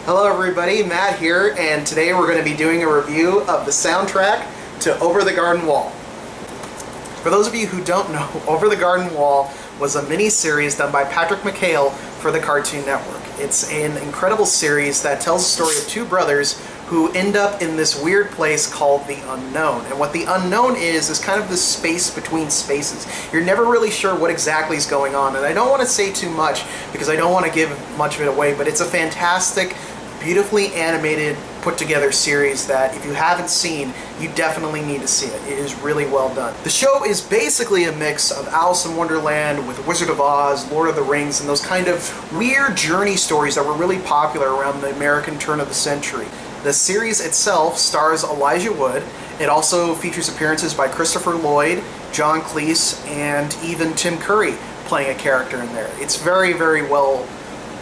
Hello everybody, Matt here, and today we're going to be doing a review of the soundtrack to Over the Garden Wall. For those of you who don't know, Over the Garden Wall was a mini-series done by Patrick McHale for the Cartoon Network. It's an incredible series that tells the story of two brothers who end up in this weird place called the Unknown. And what the Unknown is kind of the space between spaces. You're never really sure what exactly is going on, and I don't want to say too much because I don't want to give much of it away, but it's a fantastic, beautifully animated, put together series that if you haven't seen, you definitely need to see it. It is really well done. The show is basically a mix of Alice in Wonderland with Wizard of Oz, Lord of the Rings, and those kind of weird journey stories that were really popular around the American turn of the century. The series itself stars Elijah Wood. It also features appearances by Christopher Lloyd, John Cleese, and even Tim Curry playing a character in there. It's very, very well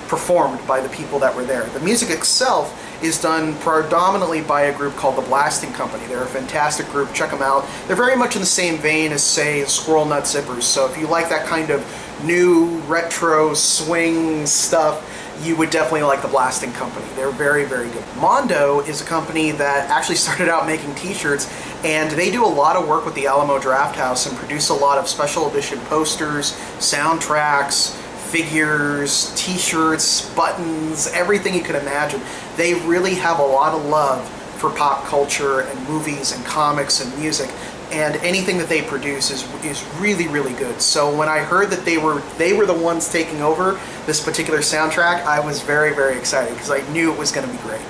performed by the people that were there. The music itself is done predominantly by a group called the Blasting Company. They're a fantastic group, check them out. They're very much in the same vein as, say, Squirrel Nut Zippers, so if you like that kind of new, retro, swing stuff, you would definitely like the Blasting Company. They're very, very good. Mondo is a company that actually started out making t-shirts, and they do a lot of work with the Alamo Drafthouse and produce a lot of special edition posters, soundtracks, figures, t-shirts, buttons, everything you could imagine. They really have a lot of love for pop culture and movies and comics and music, and anything that they produce is really, really good. So when I heard that they were the ones taking over this particular soundtrack, I was very, very excited because I knew it was going to be great.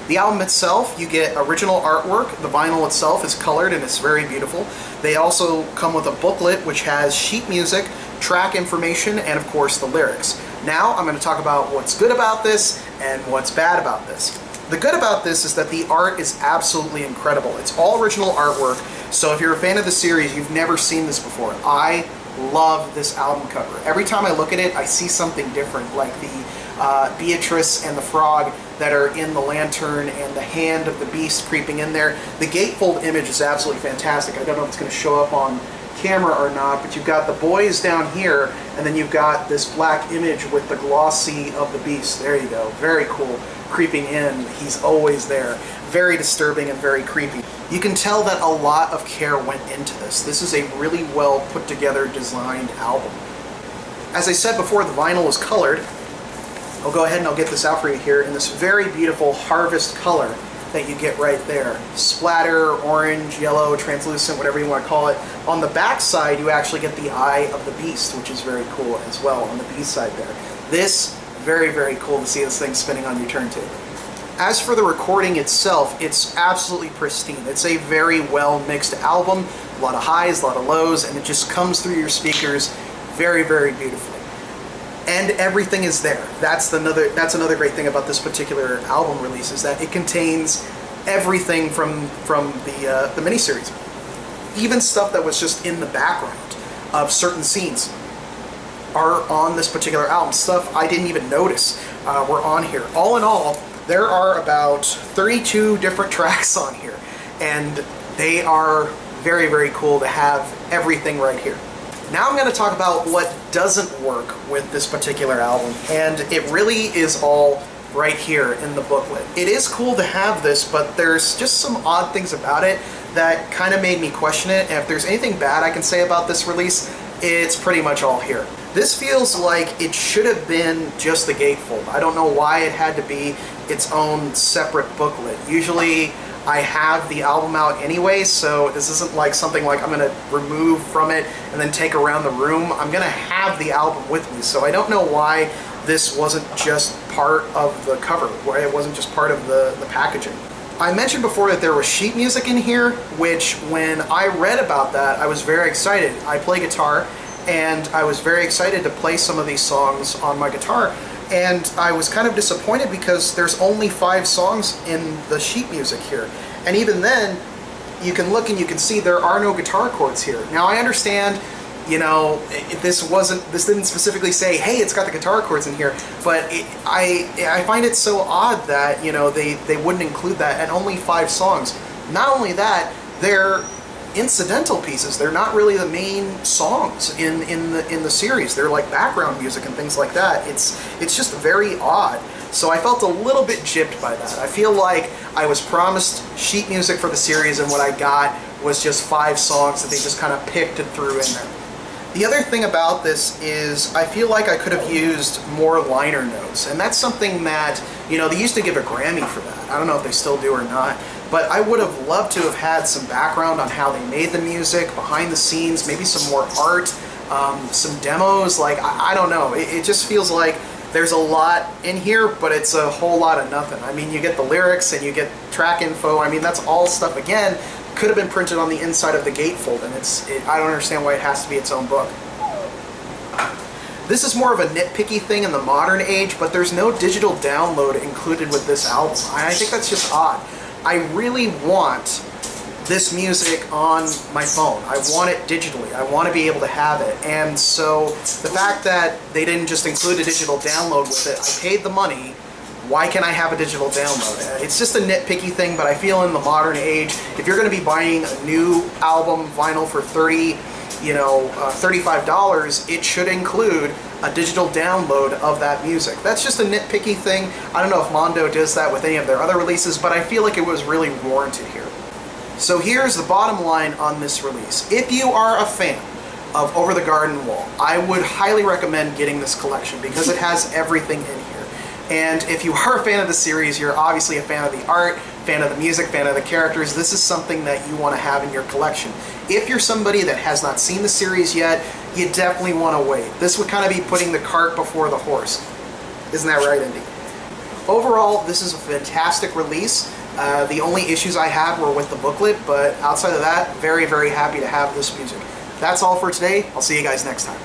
The album itself, you get original artwork. The vinyl itself is colored and it's very beautiful. They also come with a booklet which has sheet music, track information, and of course the lyrics. Now I'm going to talk about what's good about this and what's bad about this. The good about this is that the art is absolutely incredible. It's all original artwork, so if you're a fan of the series, you've never seen this before. I love this album cover. Every time I look at it, I see something different, like the Beatrice and the frog that are in the lantern and the hand of the beast creeping in there. The gatefold image is absolutely fantastic. I don't know if it's going to show up on camera or not, but you've got the boys down here, and then you've got this black image with the glossy of the beast. There you go. Very cool. Creeping in. He's always there. Very disturbing and very creepy. You can tell that a lot of care went into this. This is a really well put together, designed album. As I said before, the vinyl is colored. I'll go ahead and I'll get this out for you here in this very beautiful harvest color that you get right there. Splatter, orange, yellow, translucent, whatever you want to call it. On the back side, you actually get the eye of the beast, which is very cool as well on the B side there. This, very, very cool to see this thing spinning on your turntable. As for the recording itself, it's absolutely pristine. It's a very well mixed album, a lot of highs, a lot of lows, and it just comes through your speakers very, very beautifully. And everything is there. That's another great thing about this particular album release, is that it contains everything from the miniseries. Even stuff that was just in the background of certain scenes are on this particular album. Stuff I didn't even notice were on here. All in all, there are about 32 different tracks on here, and they are very, very cool to have everything right here. Now I'm going to talk about what doesn't work with this particular album, and it really is all right here in the booklet. It is cool to have this, but there's just some odd things about it that kind of made me question it, and if there's anything bad I can say about this release, it's pretty much all here. This feels like it should have been just the gatefold. I don't know why it had to be its own separate booklet. Usually I have the album out anyway, so this isn't like something like I'm going to remove from it and then take around the room. I'm going to have the album with me, so I don't know why this wasn't just part of the cover, why it wasn't just part of the packaging. I mentioned before that there was sheet music in here, which when I read about that, I was very excited. I play guitar, and I was very excited to play some of these songs on my guitar. And I was kind of disappointed because there's only 5 songs in the sheet music here. And even then, you can look and you can see there are no guitar chords here. Now I understand, you know, this didn't specifically say, hey, it's got the guitar chords in here, but I find it so odd that, you know, they wouldn't include that, and only 5 songs. Not only that, they're incidental pieces. They're not really the main songs in the series. They're like background music and things like that. It's just very odd So I felt a little bit gypped by that. I feel like I was promised sheet music for the series, and what I got was just 5 songs that they just kind of picked and threw in there. The other thing about this is I feel like I could have used more liner notes, and that's something that, you know, they used to give a Grammy for that. I don't know if they still do or not, but I would have loved to have had some background on how they made the music, behind the scenes, maybe some more art, some demos. Like, I don't know. It just feels like there's a lot in here, but it's a whole lot of nothing. I mean, you get the lyrics and you get track info. I mean, that's all stuff, again, could have been printed on the inside of the gatefold, and I don't understand why it has to be its own book. This is more of a nitpicky thing in the modern age, but there's no digital download included with this album. I think that's just odd. I really want this music on my phone. I want it digitally. I want to be able to have it. And so the fact that they didn't just include a digital download with it, I paid the money. Why can't I have a digital download? It's just a nitpicky thing, but I feel in the modern age, if you're going to be buying a new album vinyl for $35, it should include a digital download of that music. That's just a nitpicky thing. I don't know if Mondo does that with any of their other releases, but I feel like it was really warranted here. So here's the bottom line on this release. If you are a fan of Over the Garden Wall, I would highly recommend getting this collection because it has everything in here. And if you are a fan of the series, you're obviously a fan of the art, fan of the music, fan of the characters. This is something that you want to have in your collection. If you're somebody that has not seen the series yet, you definitely want to wait. This would kind of be putting the cart before the horse. Isn't that right, Indy? Overall, this is a fantastic release. The only issues I had were with the booklet, but outside of that, very, very happy to have this music. That's all for today. I'll see you guys next time.